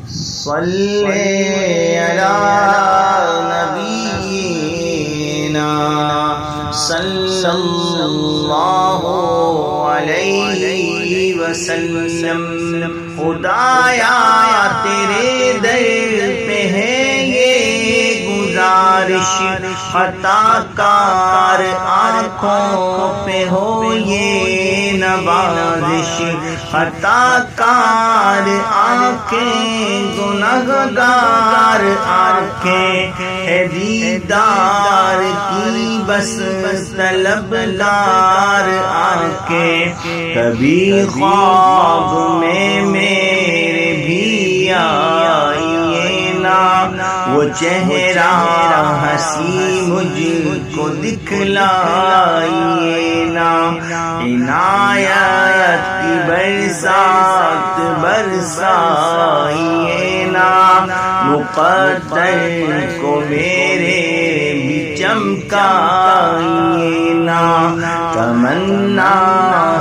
صلی علی نبینا صلی اللہ علیہ وسلم. خدایا تیرے در پہ ہے یہ گزارش، خطا کار آنکھوں پہ ہو یہ نوازش. خطا کار آنکھیں گنہگار آنکھیں ہے دیدار کی بس طلبگار آنکھیں. کبھی خواب میں میرے بھی آئیے نا، وہ چہرہ ہنسی مجھ کو دکھلائیے نا. عنایت کی برسات برسائیے نا، مقدر کو میرے بھی چمکائیے نا. تمنا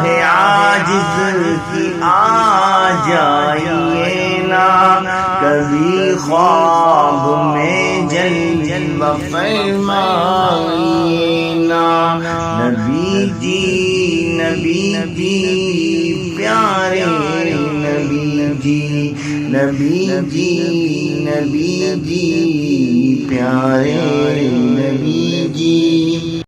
ہے عاجز کی آ جائیے نا، کبھی خواب میں جلوہ فرمائیے نا. نبی جی نبی جی پیارے نبی جی، نبی جی نبی جی پیارے نبی جی.